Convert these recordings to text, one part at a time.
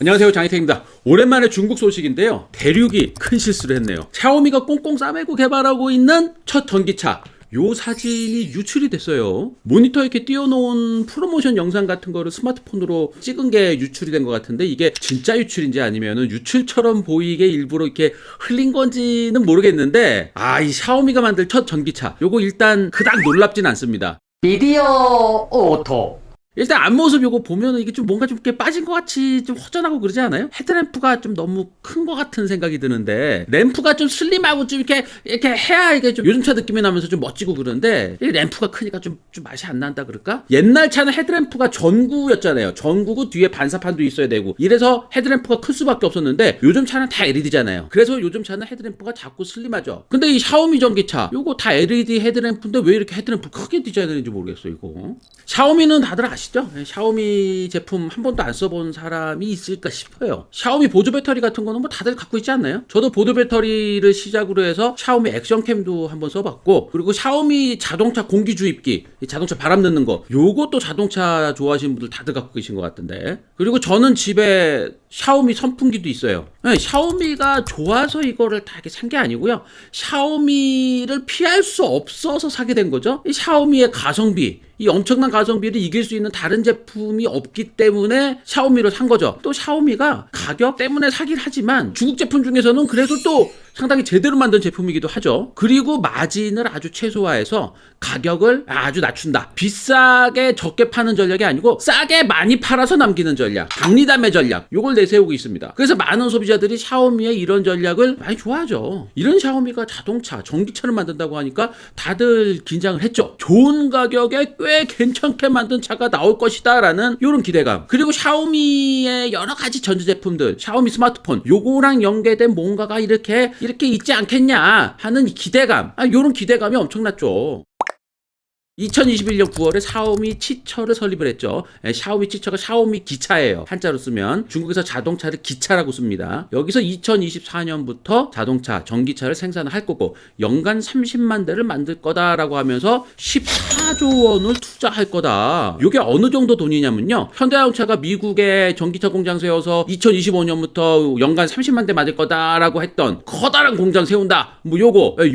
안녕하세요, 장희태입니다. 오랜만에 중국 소식인데요. 대륙이 큰 실수를 했네요. 샤오미가 꽁꽁 싸매고 개발하고 있는 첫 전기차, 요 사진이 유출이 됐어요. 모니터에 이렇게 띄워놓은 프로모션 영상 같은 거를 스마트폰으로 찍은 게 유출이 된 것 같은데, 이게 진짜 유출인지 아니면은 유출처럼 보이게 일부러 이렇게 흘린 건지는 모르겠는데, 이 샤오미가 만들 첫 전기차, 요거 일단 그닥 놀랍진 않습니다. 비디오 오토. 일단 앞모습 요거 보면은 이게 좀 뭔가 좀 이렇게 빠진 것 같이 좀 허전하고 그러지 않아요? 헤드램프가 좀 너무 큰 것 같은 생각이 드는데, 램프가 좀 슬림하고 좀 이렇게 해야 이게 좀 요즘 차 느낌이 나면서 좀 멋지고 그런데, 이 램프가 크니까 좀 맛이 안 난다 그럴까? 옛날 차는 헤드램프가 전구였잖아요. 전구고 뒤에 반사판도 있어야 되고, 이래서 헤드램프가 클 수밖에 없었는데, 요즘 차는 다 LED잖아요. 그래서 요즘 차는 헤드램프가 작고 슬림하죠. 근데 이 샤오미 전기차 요거 다 LED 헤드램프인데 왜 이렇게 헤드램프 크게 디자인했는지 모르겠어 이거. 샤오미는 다들 아시죠? 샤오미 제품 한 번도 안 써본 사람이 있을까 싶어요. 샤오미 보조 배터리 같은 거는 뭐 다들 갖고 있지 않나요? 저도 보조 배터리를 시작으로 해서 샤오미 액션캠도 한번 써봤고, 그리고 샤오미 자동차 공기 주입기, 자동차 바람 넣는 거, 요것도 자동차 좋아하시는 분들 다들 갖고 계신 것 같은데. 그리고 저는 집에 샤오미 선풍기도 있어요. 샤오미가 좋아서 이거를 다 이렇게 산 게 아니고요. 샤오미를 피할 수 없어서 사게 된 거죠. 이 샤오미의 가성비, 이 엄청난 가성비를 이길 수 있는 다른 제품이 없기 때문에 샤오미를 산 거죠. 또 샤오미가 가격 때문에 사긴 하지만 중국 제품 중에서는 그래도 또 상당히 제대로 만든 제품이기도 하죠. 그리고 마진을 아주 최소화해서 가격을 아주 낮춘다. 비싸게 적게 파는 전략이 아니고 싸게 많이 팔아서 남기는 전략, 박리담의 전략, 요걸 내세우고 있습니다. 그래서 많은 소비자들이 샤오미의 이런 전략을 많이 좋아하죠. 이런 샤오미가 자동차, 전기차를 만든다고 하니까 다들 긴장을 했죠. 좋은 가격에 꽤 괜찮게 만든 차가 나올 것이다 라는 이런 기대감. 그리고 샤오미의 여러 가지 전자제품들, 샤오미 스마트폰, 요거랑 연계된 뭔가가 이렇게 있지 않겠냐 하는 기대감, 이런 기대감이 엄청났죠. 2021년 9월에 샤오미 치처를 설립을 했죠. 샤오미 치처가 샤오미 기차예요. 한자로 쓰면 중국에서 자동차를 기차라고 씁니다. 여기서 2024년부터 자동차, 전기차를 생산을 할 거고 연간 30만 대를 만들 거다라고 하면서 14조 원을 투자할 거다. 이게 어느 정도 돈이냐면요. 현대자동차가 미국에 전기차 공장 세워서 2025년부터 연간 30만 대 만들 거다라고 했던 커다란 공장 세운다.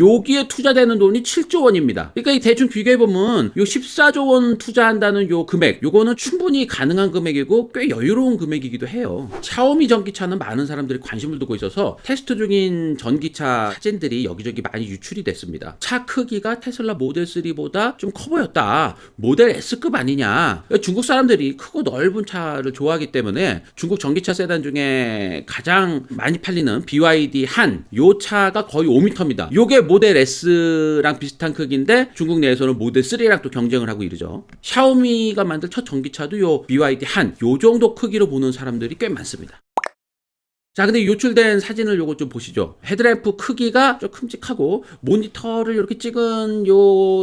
여기에 투자되는 돈이 7조 원입니다. 그러니까 이 대충 비교해보면 요 14조 원 투자한다는 요 금액, 요거는 충분히 가능한 금액이고 꽤 여유로운 금액이기도 해요. 샤오미 전기차는 많은 사람들이 관심을 두고 있어서 테스트 중인 전기차 사진들이 여기저기 많이 유출이 됐습니다. 차 크기가 테슬라 모델 3보다 좀 커 보였다. 모델 S급 아니냐. 중국 사람들이 크고 넓은 차를 좋아하기 때문에 중국 전기차 세단 중에 가장 많이 팔리는 BYD 한, 요 차가 거의 5m입니다. 요게 모델 S랑 비슷한 크기인데 중국 내에서는 모델 3랑 또 경쟁을 하고 이러죠. 샤오미가 만든 첫 전기차도 요 BYD 한, 요 정도 크기로 보는 사람들이 꽤 많습니다. 자, 근데 유출된 사진을 요거 좀 보시죠. 헤드램프 크기가 좀 큼직하고 모니터를 이렇게 찍은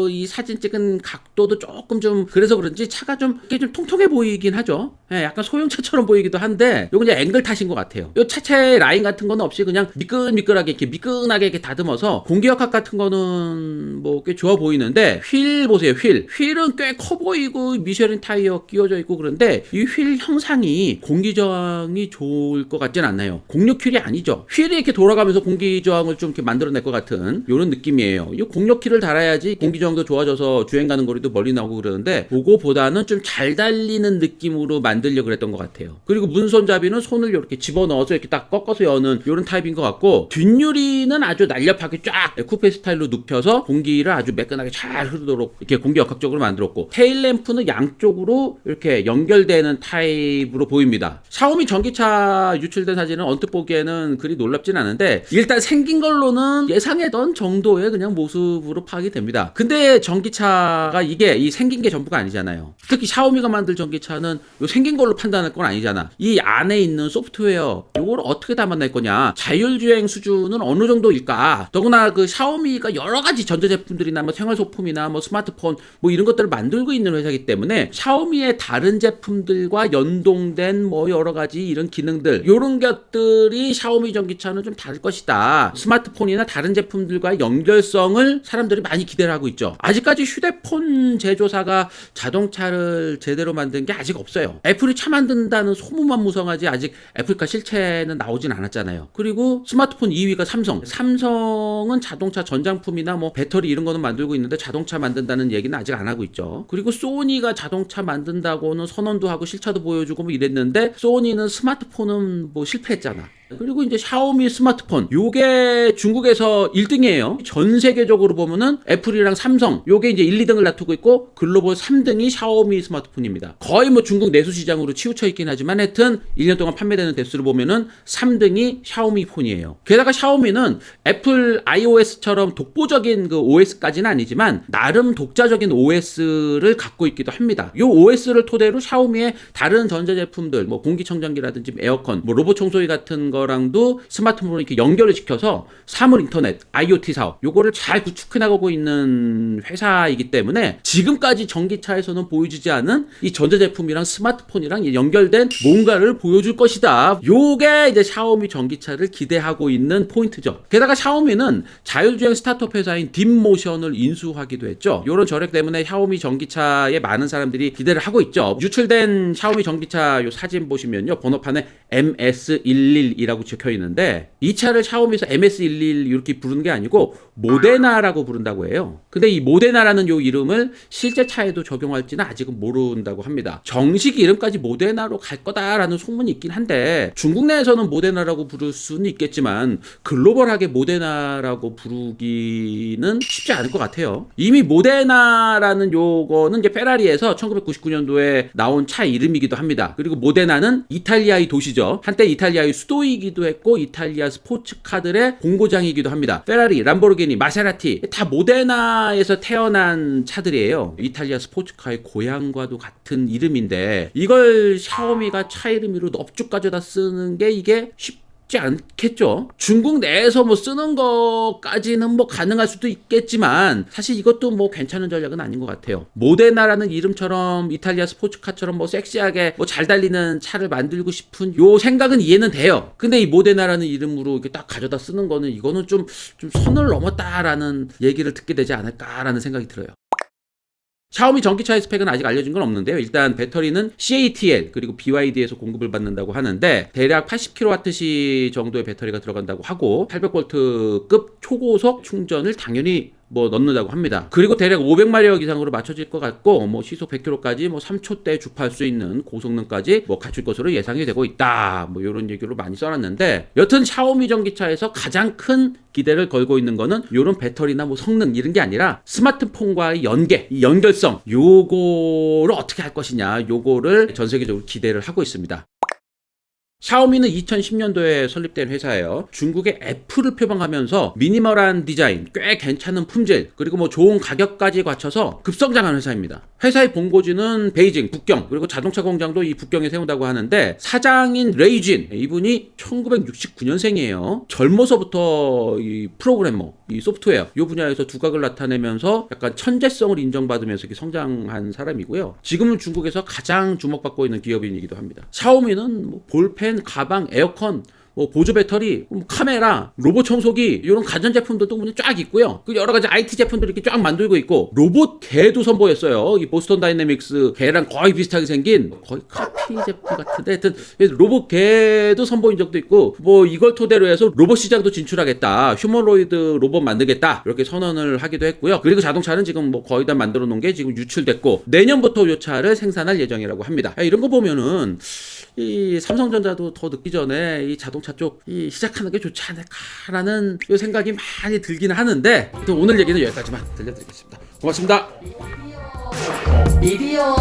이 사진 찍은 각도도 조금 좀 그래서 그런지 차가 좀 통통해 보이긴 하죠. 약간 소형차처럼 보이기도 한데 요건 이제 앵글 탓인 것 같아요. 요 차체 라인 같은 건 없이 그냥 미끈미끈하게 이렇게 미끈하게 이렇게 다듬어서 공기역학 같은 거는 뭐 꽤 좋아 보이는데, 휠 보세요. 휠은 꽤 커 보이고 미쉐린 타이어 끼워져 있고 그런데 이 휠 형상이 공기 저항이 좋을 것 같진 않나요? 공력 휠이 아니죠. 휠이 이렇게 돌아가면서 공기 저항을 좀 이렇게 만들어낼 것 같은 이런 느낌이에요. 이 공력 휠을 달아야지 공기 저항도 좋아져서 주행 가는 거리도 멀리 나오고 그러는데, 그거보다는 좀 잘 달리는 느낌으로 만들려고 그랬던 것 같아요. 그리고 문손잡이는 손을 이렇게 집어넣어서 이렇게 딱 꺾어서 여는 이런 타입인 것 같고, 뒷유리는 아주 날렵하게 쫙 쿠페 스타일로 눕혀서 공기를 아주 매끈하게 잘 흐르도록 이렇게 공기 역학적으로 만들었고, 테일램프는 양쪽으로 이렇게 연결되는 타입으로 보입니다. 샤오미 전기차 유출된 사진은 언뜻 보기에는 그리 놀랍진 않은데, 일단 생긴 걸로는 예상했던 정도의 그냥 모습으로 파악이 됩니다. 근데 전기차가 이 생긴 게 전부가 아니잖아요. 특히 샤오미가 만들 전기차는 요 생긴 걸로 판단할 건 아니잖아. 이 안에 있는 소프트웨어, 요걸 어떻게 담아낼 거냐, 자율주행 수준은 어느 정도일까. 더구나 그 샤오미가 여러 가지 전자제품들이나 뭐 생활소품이나 뭐 스마트폰 뭐 이런 것들을 만들고 있는 회사이기 때문에 샤오미의 다른 제품들과 연동된 뭐 여러 가지 이런 기능들, 요런 것들 OS들이 샤오미 전기차는 좀 다를 것이다. 스마트폰이나 다른 제품들과의 연결성을 사람들이 많이 기대를 하고 있죠. 아직까지 휴대폰 제조사가 자동차를 제대로 만든 게 아직 없어요. 애플이 차 만든다는 소문만 무성하지 아직 애플카 실체는 나오진 않았잖아요. 그리고 스마트폰 2위가 삼성. 삼성은 자동차 전장품이나 뭐 배터리 이런 거는 만들고 있는데 자동차 만든다는 얘기는 아직 안 하고 있죠. 그리고 소니가 자동차 만든다고는 선언도 하고 실차도 보여주고 뭐 이랬는데 소니는 스마트폰은 뭐 실패했잖아. 그리고 이제 샤오미 스마트폰 요게 중국에서 1등이에요. 전 세계적으로 보면은 애플이랑 삼성 요게 이제 1, 2등을 다투고 있고 글로벌 3등이 샤오미 스마트폰입니다. 거의 뭐 중국 내수 시장으로 치우쳐 있긴 하지만 하여튼 1년 동안 판매되는 대수를 보면은 3등이 샤오미 폰이에요. 게다가 샤오미는 애플 iOS처럼 독보적인 그 OS까지는 아니지만 나름 독자적인 OS를 갖고 있기도 합니다. 요 OS를 토대로 샤오미의 다른 전자제품들 뭐 공기청정기라든지 에어컨 뭐 로봇 청소기 같은 거랑도 스마트폰으로 이렇게 연결을 시켜서 사물 인터넷, IoT 사업 요거를 잘 구축해 나가고 있는 회사이기 때문에 지금까지 전기차에서는 보여주지 않은 이 전자제품이랑 스마트폰이랑 연결된 뭔가를 보여줄 것이다. 요게 이제 샤오미 전기차를 기대하고 있는 포인트죠. 게다가 샤오미는 자율주행 스타트업 회사인 딥모션을 인수하기도 했죠. 요런 저력 때문에 샤오미 전기차에 많은 사람들이 기대를 하고 있죠. 유출된 샤오미 전기차 요 사진 보시면요. 번호판에 MS11이라고 적혀 있는데 이 차를 샤오미에서 MS11 이렇게 부르는 게 아니고 모데나라고 부른다고 해요. 근데 이 모데나라는 요 이름을 실제 차에도 적용할지는 아직은 모른다고 합니다. 정식 이름까지 모데나로 갈 거다라는 소문이 있긴 한데 중국 내에서는 모데나라고 부를 수는 있겠지만 글로벌하게 모데나라고 부르기는 쉽지 않을 것 같아요. 이미 모데나라는 요거는 이제 페라리에서 1999년도에 나온 차 이름이기도 합니다. 그리고 모데나는 이탈리아의 도시죠. 한때 이탈리아의 수도이기도 했고 이탈리아 스포츠카들의 공고장이기도 합니다. 페라리, 람보르기니, 마세라티 다 모데나에서 태어난 차들이에요. 이탈리아 스포츠카의 고향과도 같은 이름인데 이걸 샤오미가 차 이름으로 넙죽 가져다 쓰는 게 이게 쉽지 않겠죠. 중국 내에서 뭐 쓰는 것까지는 뭐 가능할 수도 있겠지만 사실 이것도 뭐 괜찮은 전략은 아닌 것 같아요. 모데나라는 이름처럼 이탈리아 스포츠카처럼 뭐 섹시하게 뭐 잘 달리는 차를 만들고 싶은 요 생각은 이해는 돼요. 근데 이 모데나라는 이름으로 이렇게 딱 가져다 쓰는 거는 이거는 좀 선을 넘었다라는 얘기를 듣게 되지 않을까라는 생각이 들어요. 샤오미 전기차의 스펙은 아직 알려진 건 없는데요. 일단 배터리는 CATL 그리고 BYD에서 공급을 받는다고 하는데 대략 80kWh 정도의 배터리가 들어간다고 하고 800V급 초고속 충전을 당연히 뭐 넣는다고 합니다. 그리고 대략 500마력 이상으로 맞춰질 것 같고 뭐 시속 100km까지 뭐 3초대 주파할 수 있는 고성능까지 뭐 갖출 것으로 예상이 되고 있다. 뭐 이런 얘기로 많이 써놨는데 여튼 샤오미 전기차에서 가장 큰 기대를 걸고 있는 거는 이런 배터리나 뭐 성능 이런 게 아니라 스마트폰과의 연계, 이 연결성 요거를 어떻게 할 것이냐 요거를 전 세계적으로 기대를 하고 있습니다. 샤오미는 2010년도에 설립된 회사예요. 중국의 애플을 표방하면서 미니멀한 디자인, 꽤 괜찮은 품질, 그리고 뭐 좋은 가격까지 갖춰서 급성장한 회사입니다. 회사의 본고지는 베이징, 북경, 그리고 자동차 공장도 이 북경에 세운다고 하는데 사장인 레이진, 이분이 1969년생이에요. 젊어서부터 이 프로그래머, 이 소프트웨어, 이 분야에서 두각을 나타내면서 약간 천재성을 인정받으면서 이렇게 성장한 사람이고요. 지금은 중국에서 가장 주목받고 있는 기업인이기도 합니다. 샤오미는 뭐 볼펜, 가방, 에어컨, 뭐 보조 배터리, 카메라, 로봇 청소기 이런 가전 제품들도 그냥 쫙 있고요. 그 여러 가지 IT 제품들이 이렇게 쫙 만들고 있고 로봇 개도 선보였어요. 이 보스턴 다이내믹스 개랑 거의 비슷하게 생긴 거의 카피 제품 같은데 하여튼 로봇 개도 선보인 적도 있고 뭐 이걸 토대로 해서 로봇 시장도 진출하겠다. 휴머노이드 로봇 만들겠다. 이렇게 선언을 하기도 했고요. 그리고 자동차는 지금 뭐 거의 다 만들어 놓은 게 지금 유출됐고 내년부터 이 차를 생산할 예정이라고 합니다. 이런 거 보면은 이 삼성전자도 더 늦기 전에 이 자동차 쪽 시작하는 게 좋지 않을까라는 생각이 많이 들기는 하는데 또 오늘 얘기는 여기까지만 들려드리겠습니다. 고맙습니다. 미디어